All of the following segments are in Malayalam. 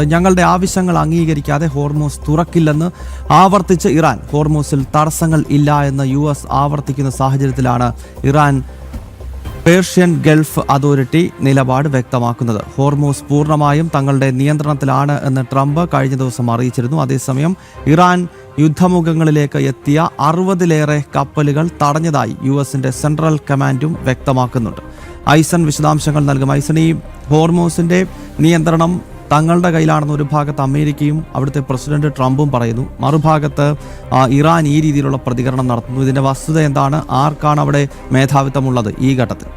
ഞങ്ങളുടെ ആവശ്യങ്ങൾ അംഗീകരിക്കാതെ ഹോർമൂസ് തുറക്കില്ലെന്ന് ആവർത്തിച്ച് ഇറാൻ. ഹോർമൂസിൽ തടസ്സങ്ങൾ ഇല്ല എന്ന് US ആവർത്തിക്കുന്ന സാഹചര്യത്തിലാണ് ഇറാൻ പേർഷ്യൻ ഗൾഫ് അതോറിറ്റി നിലപാട് വ്യക്തമാക്കുന്നത്. ഹോർമൂസ് പൂർണ്ണമായും തങ്ങളുടെ നിയന്ത്രണത്തിലാണ് എന്ന് ട്രംപ് കഴിഞ്ഞ ദിവസം അറിയിച്ചിരുന്നു. അതേസമയം ഇറാൻ യുദ്ധമുഖങ്ങളിലേക്ക് എത്തിയ 60-ലേറെ കപ്പലുകൾ തടഞ്ഞതായി US സെൻട്രൽ കമാൻഡും വ്യക്തമാക്കുന്നുണ്ട്. ഐസൺ വിശദാംശങ്ങൾ നൽകും. ഐസൺ, ഈ ഹോർമൂസിന്റെ നിയന്ത്രണം തങ്ങളുടെ കയ്യിലാണെന്ന് ഒരു ഭാഗത്ത് അമേരിക്കയും അവിടുത്തെ പ്രസിഡന്റ് ട്രംപും പറയുന്നു, മറുഭാഗത്ത് ഇറാൻ ഈ രീതിയിലുള്ള പ്രതികരണം നടത്തുന്നു. ഇതിന്റെ വസ്തുത എന്താണ്? ആർക്കാണ് അവിടെ മേധാവിത്വമുള്ളത് ഈ ഘട്ടത്തിൽ?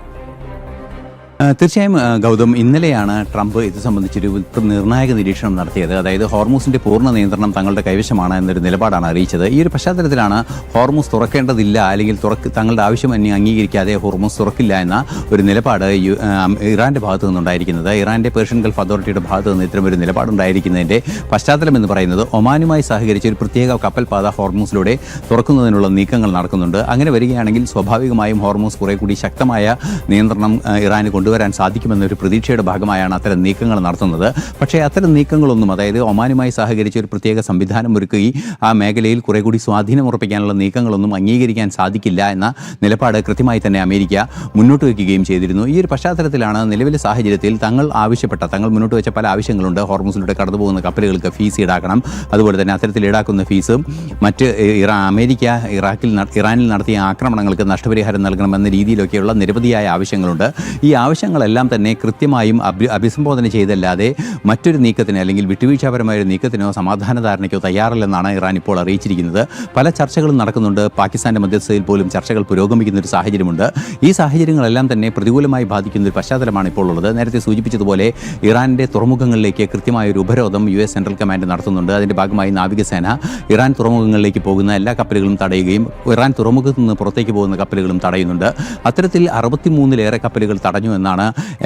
തീർച്ചയായും ഗൗതം, ഇന്നലെയാണ് ട്രംപ് ഇത് സംബന്ധിച്ചൊരു നിർണായക നിരീക്ഷണം നടത്തിയത്. അതായത് ഹോർമൂസിന്റെ പൂർണ്ണ നിയന്ത്രണം തങ്ങളുടെ കൈവശമാണ് എന്നൊരു നിലപാടാണ് അറിയിച്ചത്. ഈ ഒരു പശ്ചാത്തലത്തിലാണ് ഹോർമൂസ് തുറക്കേണ്ടതില്ല, അല്ലെങ്കിൽ തങ്ങളുടെ ആവശ്യം അംഗീകരിക്കാതെ ഹോർമൂസ് തുറക്കില്ല എന്ന ഒരു നിലപാട് ഇറാന്റെ ഭാഗത്തു നിന്നുണ്ടായിരിക്കുന്നത്. ഇറാന്റെ പേർഷ്യൻ ഗൾഫ് അതോറിറ്റിയുടെ ഭാഗത്തു നിന്ന് ഇത്തരമൊരു നിലപാടുണ്ടായിരിക്കുന്നതിന്റെ പശ്ചാത്തലം എന്ന് പറയുന്നത്, ഒമാനുമായി സഹകരിച്ച് ഒരു പ്രത്യേക കപ്പൽ പാത ഹോർമൂസിലൂടെ തുറക്കുന്നതിനുള്ള നീക്കങ്ങൾ നടക്കുന്നുണ്ട്. അങ്ങനെ വരികയാണെങ്കിൽ സ്വാഭാവികമായും ഹോർമൂസ് കുറെ കൂടി ശക്തമായ നിയന്ത്രണം ഇറാന് കൊണ്ടുവരാൻ സാധിക്കുമെന്നൊരു പ്രതീക്ഷയുടെ ഭാഗമായാണ് അത്തരം നീക്കങ്ങൾ നടത്തുന്നത്. പക്ഷേ അത്തരം നീക്കങ്ങളൊന്നും, അതായത് ഒമാനുമായി സഹകരിച്ച് ഒരു പ്രത്യേക സംവിധാനം ഒരുക്കി ആ മേഖലയിൽ കുറെ കൂടി സ്വാധീനം ഉറപ്പിക്കാനുള്ള നീക്കങ്ങളൊന്നും അംഗീകരിക്കാൻ സാധിക്കില്ല എന്ന നിലപാട് കൃത്യമായി തന്നെ അമേരിക്ക മുന്നോട്ട് വയ്ക്കുകയും ചെയ്തിരുന്നു. ഈ ഒരു പശ്ചാത്തലത്തിലാണ് നിലവിലെ സാഹചര്യത്തിൽ തങ്ങൾ മുന്നോട്ട് വെച്ച പല ആവശ്യങ്ങളുണ്ട്. ഹോർമൂസിലൂടെ കടന്നുപോകുന്ന കപ്പലുകൾക്ക് ഫീസ് ഈടാക്കണം, അതുപോലെ തന്നെ അത്തരത്തിൽ ഈടാക്കുന്ന ഫീസ് മറ്റ് അമേരിക്ക ഇറാനിൽ നടത്തിയ ആക്രമണങ്ങൾക്ക് നഷ്ടപരിഹാരം നൽകണമെന്ന രീതിയിലൊക്കെയുള്ള നിരവധിയായ ആവശ്യങ്ങളുണ്ട്. ഈ ആവശ്യങ്ങളെല്ലാം തന്നെ കൃത്യമായും അഭിസംബോധന ചെയ്തല്ലാതെ മറ്റൊരു നീക്കത്തിന്, അല്ലെങ്കിൽ വിട്ടുവീഴ്ചാപരമായ ഒരു നീക്കത്തിനോ സമാധാന ധാരണയ്ക്കോ തയ്യാറല്ലെന്നാണ് ഇറാൻ ഇപ്പോൾ അറിയിച്ചിരിക്കുന്നത്. പല ചർച്ചകളും നടക്കുന്നുണ്ട്. പാകിസ്ഥാന്റെ മധ്യസ്ഥതയിൽ പോലും ചർച്ചകൾ പുരോഗമിക്കുന്ന ഒരു സാഹചര്യമുണ്ട്. ഈ സാഹചര്യങ്ങളെല്ലാം തന്നെ പ്രതികൂലമായി ബാധിക്കുന്ന ഒരു പശ്ചാത്തലമാണ് ഇപ്പോൾ ഉള്ളത്. നേരത്തെ സൂചിപ്പിച്ചതുപോലെ ഇറാന്റെ തുറമുഖങ്ങളിലേക്ക് കൃത്യമായ ഒരു ഉപരോധം US സെൻട്രൽ കമാൻഡ് നടത്തുന്നുണ്ട്. അതിന്റെ ഭാഗമായി നാവികസേന ഇറാൻ തുറമുഖങ്ങളിലേക്ക് പോകുന്ന എല്ലാ കപ്പലുകളും തടയുകയും ഇറാൻ തുറമുഖത്ത് നിന്ന് പുറത്തേക്ക് പോകുന്ന കപ്പലുകളും തടയുന്നുണ്ട്. അത്തരത്തിൽ 63-ലേറെ കപ്പലുകൾ തടഞ്ഞു എന്നാണ്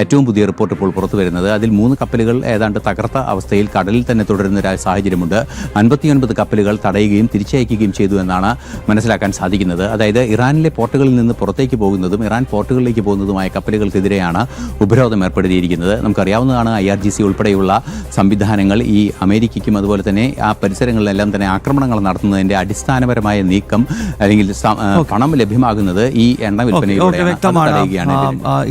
ഏറ്റവും പുതിയ റിപ്പോർട്ട് ഇപ്പോൾ പുറത്തു വരുന്നത്. അതിൽ 3 കപ്പലുകൾ ഏതാണ്ട് തകർത്ത അവസ്ഥയിൽ കടലിൽ തന്നെ തുടരുന്ന ഒരു സാഹചര്യമുണ്ട്. 59 കപ്പലുകൾ തടയുകയും തിരിച്ചയക്കുകയും ചെയ്തു എന്നാണ് മനസ്സിലാക്കാൻ സാധിക്കുന്നത്. അതായത് ഇറാനിലെ പോർട്ടുകളിൽ നിന്ന് പുറത്തേക്ക് പോകുന്നതും ഇറാൻ പോർട്ടുകളിലേക്ക് പോകുന്നതുമായ കപ്പലുകൾക്കെതിരെയാണ് ഉപരോധം ഏർപ്പെടുത്തിയിരിക്കുന്നത്. നമുക്കറിയാവുന്നതാണ്, IRGC ഉൾപ്പെടെയുള്ള സംവിധാനങ്ങൾ ഈ അമേരിക്കയ്ക്കും അതുപോലെ തന്നെ ആ പരിസരങ്ങളിലെല്ലാം തന്നെ ആക്രമണങ്ങൾ നടത്തുന്നതിന്റെ അടിസ്ഥാനപരമായ നീക്കം, അല്ലെങ്കിൽ പണം ലഭ്യമാകുന്നത് ഈ എണ്ണ വിൽപ്പനയിലൂടെയാണ്.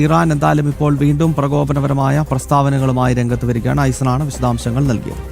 ഇറാൻ എന്തായാലും ഇപ്പോൾ വീണ്ടും പ്രകോപനപരമായ പ്രസ്താവനകളുമായി രംഗത്ത് വരികയാണ്. ഐസനാണ് വിശദാംശങ്ങൾ നൽകിയത്.